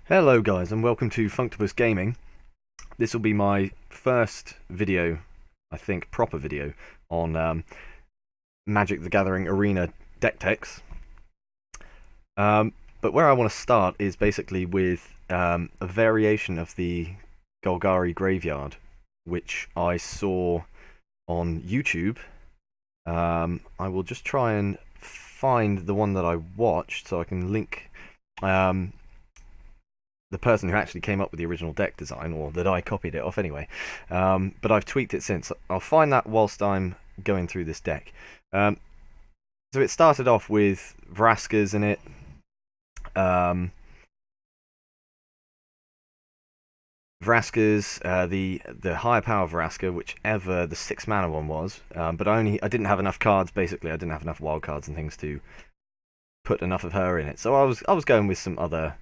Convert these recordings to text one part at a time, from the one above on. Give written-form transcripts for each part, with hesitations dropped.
Hello guys and welcome to Functopus Gaming. This will be my first video, I think proper video, on Magic the Gathering Arena deck techs. But where I want to start is basically with a variation of the Golgari Graveyard, which I saw on YouTube. I will just try and find the one that I watched so I can link the person who actually came up with the original deck design, or that I copied it off anyway. But I've tweaked it since. I'll find that whilst I'm going through this deck. So it started off with Vraskas in it. Vraskas, the higher power Vraska, whichever the 6 mana one was. But I didn't have enough cards. Basically, I didn't have enough wild cards and things to put enough of her in it. So I was going with some other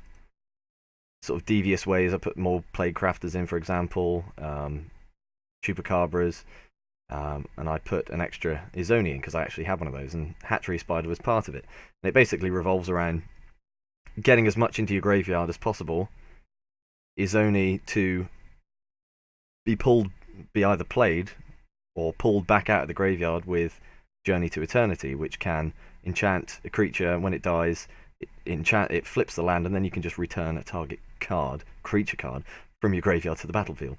sort of devious ways. I put more Plague Crafters in, for example, Chupacabras, and I put an extra Izoni in because I actually have one of those, and Hatchery Spider was part of it. And it basically revolves around getting as much into your graveyard as possible. Izoni to be either played or pulled back out of the graveyard with Journey to Eternity, which can enchant a creature. When it dies, it flips the land, and then you can just return a target creature card, from your graveyard to the battlefield.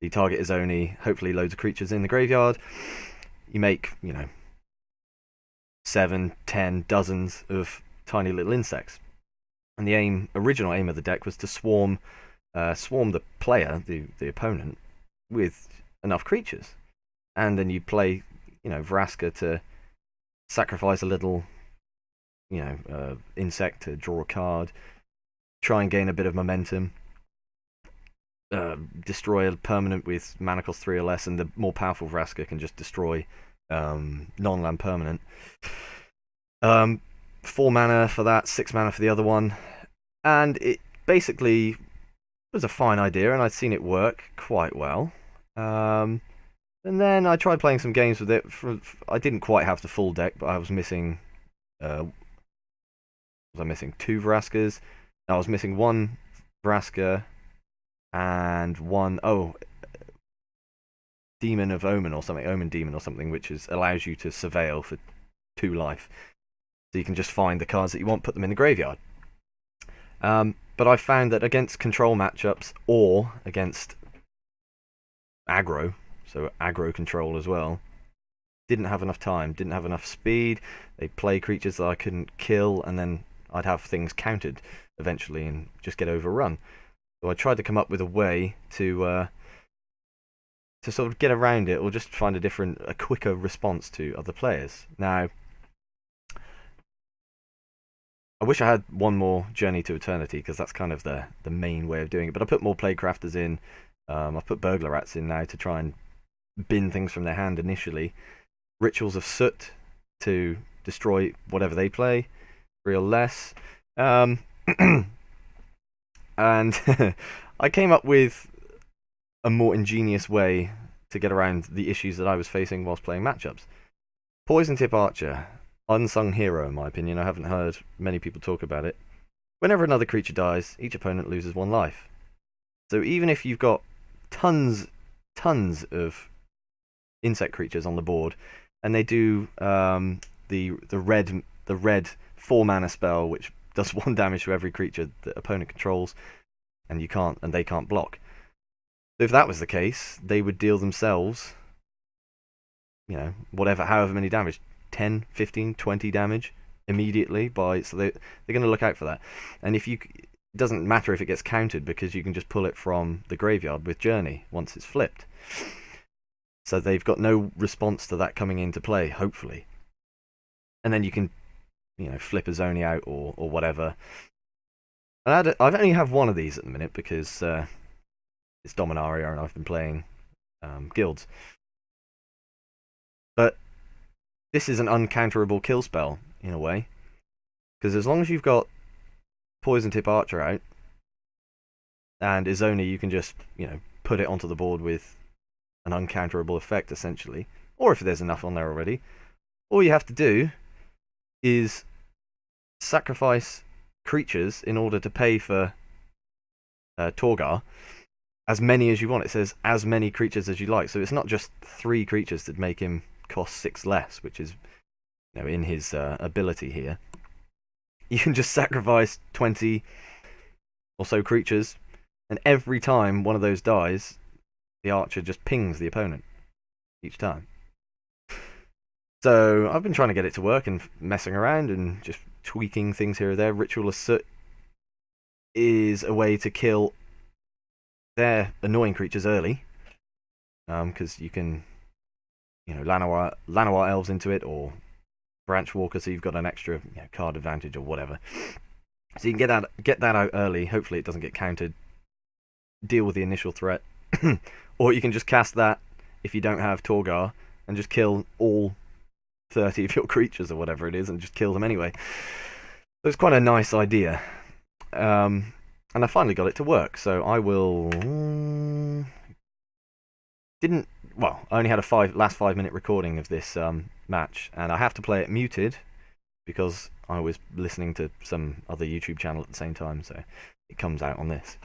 The target is only hopefully loads of creatures in the graveyard. You make, 7, 10, dozens of tiny little insects. And the original aim of the deck was to swarm the player, the opponent, with enough creatures. And then you play, Vraska to sacrifice a little insect to draw a card, try and gain a bit of momentum, destroy a permanent with mana cost 3 or less, and the more powerful Vraska can just destroy non-land permanent. 4 mana for that, 6 mana for the other one, and it basically was a fine idea, and I'd seen it work quite well. And then I tried playing some games with it. I didn't quite have the full deck, but I was missing. Was I missing 2 Vraskas? No, I was missing 1 Vraska and one Demon of Omen or something, Omen Demon or something, which allows you to surveil for 2 life. So you can just find the cards that you want, put them in the graveyard. But I found that against control matchups or against aggro, so aggro control as well, didn't have enough time, didn't have enough speed. They'd play creatures that I couldn't kill, and then I'd have things countered eventually and just get overrun. So I tried to come up with a way to sort of get around it, or just find a quicker response to other players. Now, I wish I had one more Journey to Eternity, because that's kind of the main way of doing it. But I put more Plague Crafters in. I've put Burglar Rats in now to try and bin things from their hand initially. Rituals of Soot to destroy whatever they play, 3 or less. And I came up with a more ingenious way to get around the issues that I was facing whilst playing matchups. Poison Tip Archer, unsung hero in my opinion. I haven't heard many people talk about it. Whenever another creature dies, each opponent loses 1 life. So even if you've got tons of insect creatures on the board, and they do the red 4 mana spell, which does 1 damage to every creature the opponent controls, and they can't block. So if that was the case, they would deal themselves, however many damage, 10, 15, 20 damage immediately. So they're going to look out for that. And it doesn't matter if it gets countered, because you can just pull it from the graveyard with Journey once it's flipped. So they've got no response to that coming into play, hopefully. And then you can, flip a Zoni out or whatever. And I've only have one of these at the minute, because it's Dominaria and I've been playing guilds. But this is an uncounterable kill spell, in a way. Because as long as you've got Poison Tip Archer out, and Izoni, you can just, put it onto the board with an uncounterable effect, essentially. Or if there's enough on there already. All you have to do is sacrifice creatures in order to pay for Torgar, as many as you want. It says as many creatures as you like. So it's not just 3 creatures that make him cost 6 less, which is, you know, in his ability here. You can just sacrifice 20 or so creatures, and every time one of those dies, the archer just pings the opponent each time. So I've been trying to get it to work and messing around and just tweaking things here or there. Ritual of Soot is a way to kill their annoying creatures early, because you can, you know, Llanowar elves into it, or Branch Walker, so you've got an extra, you know, card advantage or whatever. So you can get that out early. Hopefully it doesn't get countered. Deal with the initial threat. Or you can just cast that if you don't have Torgar and just kill all 30 of your creatures or whatever it is and just kill them anyway. So it's quite a nice idea. And I finally got it to work, so I will... I only had a last 5 minute recording of this match, and I have to play it muted because I was listening to some other YouTube channel at the same time, so it comes out on this.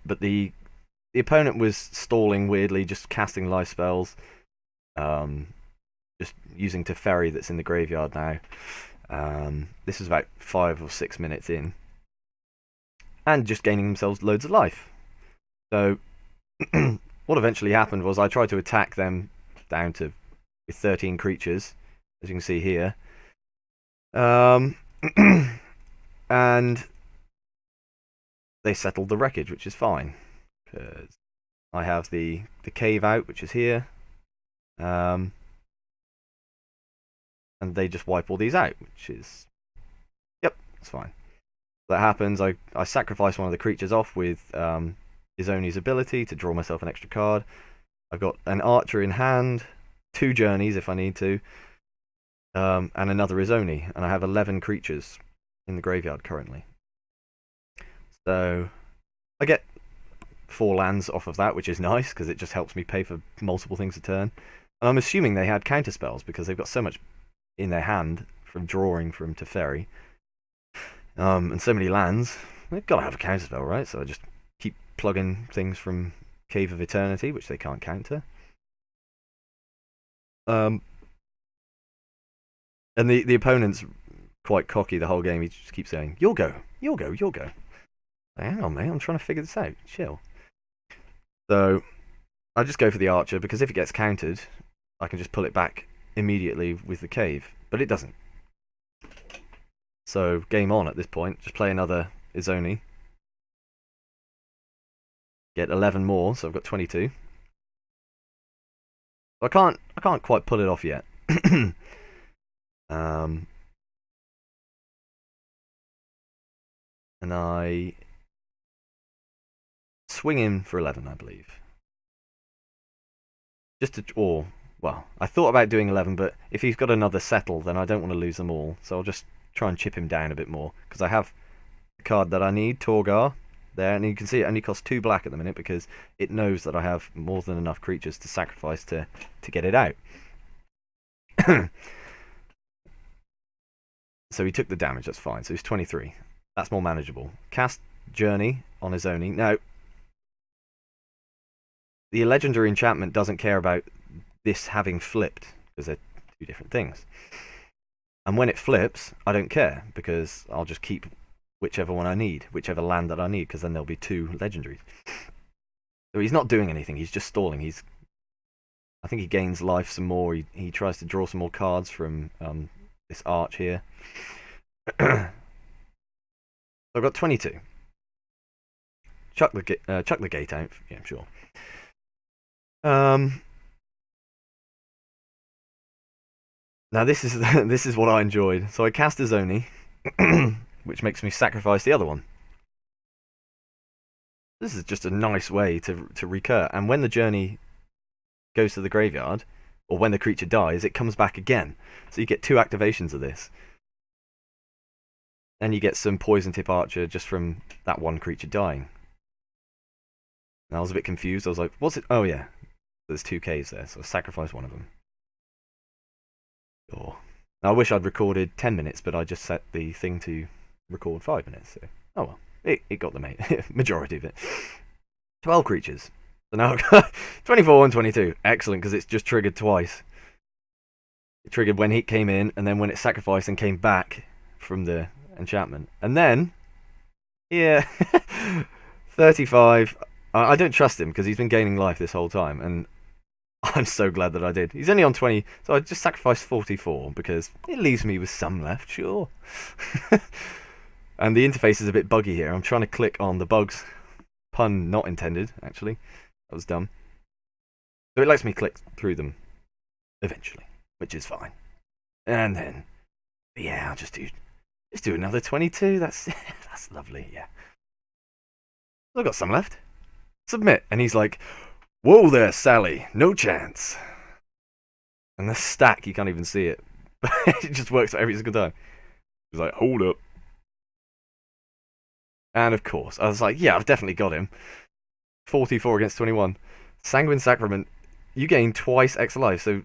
But the opponent was stalling weirdly, just casting life spells, just using Teferi that's in the graveyard now. This was about 5 or 6 minutes in, and just gaining themselves loads of life. So what eventually happened was I tried to attack them down to with 13 creatures, as you can see here. And they settled the wreckage, which is fine, because I have the cave out, which is here. And they just wipe all these out, which is... Yep, it's fine. That happens, I sacrifice one of the creatures off with Izoni's ability to draw myself an extra card. I've got an archer in hand, 2 journeys if I need to, and another Izoni, and I have 11 creatures in the graveyard currently. So I get 4 lands off of that, which is nice, because it just helps me pay for multiple things a turn. And I'm assuming they had counter spells, because they've got so much in their hand from drawing from Teferi, and so many lands. They've got to have a counter spell, right? So I just keep plugging things from Cave of Eternity, which they can't counter. And the opponent's quite cocky the whole game. He just keeps saying, "You'll go, you'll go, you'll go." Hang on, mate, I'm trying to figure this out. Chill. So I just go for the archer, because if it gets countered, I can just pull it back immediately with the cave. But it doesn't. So game on at this point. Just play another Izoni. Get 11 more, so I've got 22. I can't quite pull it off yet. And I swing in for 11, I believe. I thought about doing 11, but if he's got another settle, then I don't want to lose them all. So I'll just try and chip him down a bit more, because I have the card that I need, Torgar, there, and you can see it only costs 2 black at the minute, because it knows that I have more than enough creatures to sacrifice to get it out. So he took the damage, that's fine. So he's 23. That's more manageable. Cast Journey on his Izoni. Now, the legendary enchantment doesn't care about this having flipped, because they're 2 different things. And when it flips, I don't care, because I'll just keep whichever one I need, whichever land that I need, because then there'll be 2 legendaries. So he's not doing anything, he's just stalling. I think he gains life some more. He tries to draw some more cards from this arch here. So I've got 22. Chuck the gate out. Yeah, sure. Now this is what I enjoyed. So I cast Izoni, which makes me sacrifice the other one. This is just a nice way to recur. And when the journey goes to the graveyard, or when the creature dies, it comes back again. So you get 2 activations of this. And you get some Poison Tip Archer just from that one creature dying. And I was a bit confused. I was like, what's it? Oh yeah, there's 2 Ks there, so I sacrificed one of them. Sure. Now, I wish I'd recorded 10 minutes, but I just set the thing to record 5 minutes. So, oh well, It got the majority of it. 12 creatures. So now I've got 24 and 22. Excellent, because it's just triggered twice. It triggered when he came in, and then when it sacrificed and came back from the enchantment. And then, yeah, 35. I don't trust him, because he's been gaining life this whole time, and I'm so glad that I did. He's only on 20, so I just sacrificed 44, because it leaves me with some left, sure. And the interface is a bit buggy here. I'm trying to click on the bugs. Pun not intended, actually. That was dumb. So it lets me click through them eventually, which is fine. And then, yeah, I'll just do another 22. That's lovely, yeah. I've got some left. Submit. And he's like, whoa there, Sally. No chance. And the stack, you can't even see it. But it just works every single time. He's like, hold up. And of course, I was like, yeah, I've definitely got him. 44 against 21. Sanguine Sacrament, you gain twice extra life, so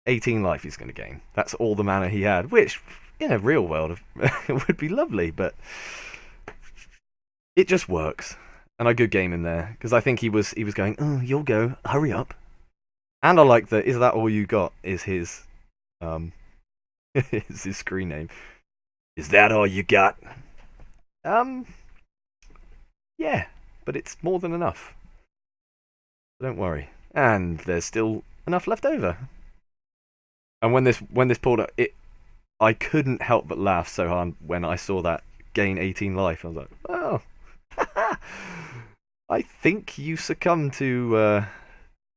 18 life he's going to gain. That's all the mana he had, which, in a real world, would be lovely, but it just works. And I good game him there, because I think he was going, oh, you'll go, hurry up. And I like that, is that all you got, is his, is his screen name. Is that all you got? Yeah, but it's more than enough. So don't worry. And there's still enough left over. And when this pulled up, I couldn't help but laugh so hard when I saw that gain 18 life. I was like, oh, I think you succumbed to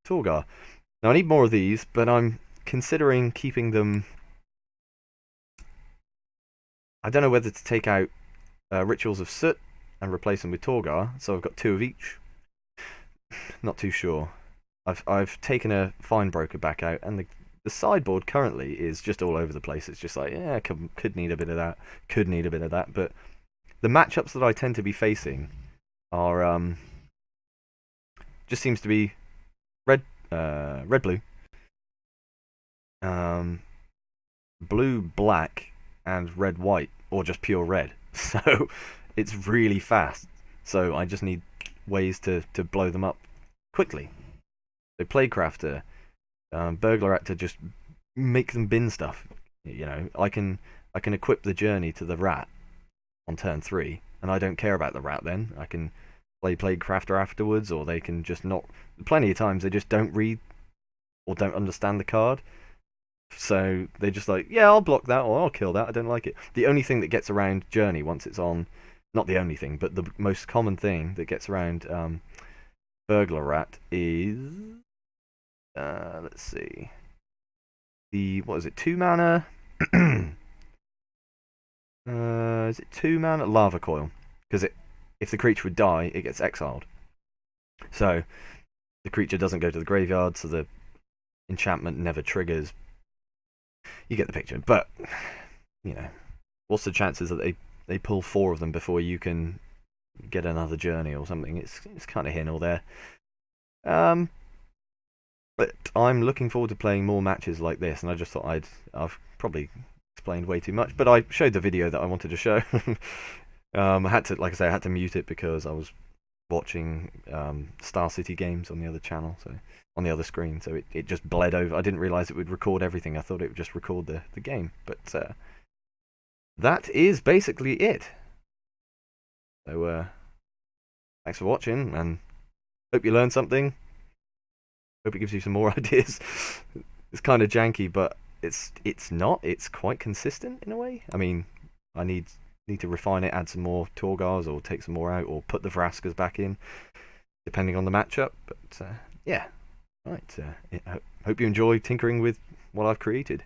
Torgar. Now I need more of these, but I'm considering keeping them. I don't know whether to take out Rituals of Soot and replace them with Torgar, so I've got 2 of each. Not too sure. I've taken a Fine Broker back out, and the sideboard currently is just all over the place. It's just like, yeah, could need a bit of that, could need a bit of that, but the matchups that I tend to be facing are just seems to be red blue, blue black, and red white, or just pure red. So it's really fast. So I just need ways to blow them up quickly. So Plaguecrafter, Burglar Act to just make them bin stuff. You know, I can equip the Journey to the rat on turn 3, and I don't care about the rat then. I can play Plaguecrafter afterwards, or they can just not. Plenty of times they just don't read or don't understand the card. So they're just like, yeah, I'll block that, or I'll kill that, I don't like it. The only thing that gets around Journey once it's on, not the only thing, but the most common thing that gets around Burglar Rat is, let's see, what is it, 2 mana? Is it 2 mana? Lava Coil. Because if the creature would die, it gets exiled. So the creature doesn't go to the graveyard, so the enchantment never triggers. You get the picture. But, you know, what's the chances that they pull 4 of them before you can get another Journey or something? It's kind of here nor there. But I'm looking forward to playing more matches like this, and I just thought I've probably explained way too much, but I showed the video that I wanted to show. I had to, like I say, I had to mute it because I was watching Star City games on the other channel, so on the other screen, so it just bled over. I didn't realise it would record everything. I thought it would just record the game, but that is basically it. So thanks for watching, and hope you learned something. Hope it gives you some more ideas. It's kind of janky, but it's not. It's quite consistent in a way. I mean, I need to refine it, add some more Torgars, or take some more out, or put the Vraskas back in, depending on the matchup. But yeah, right. Hope you enjoy tinkering with what I've created.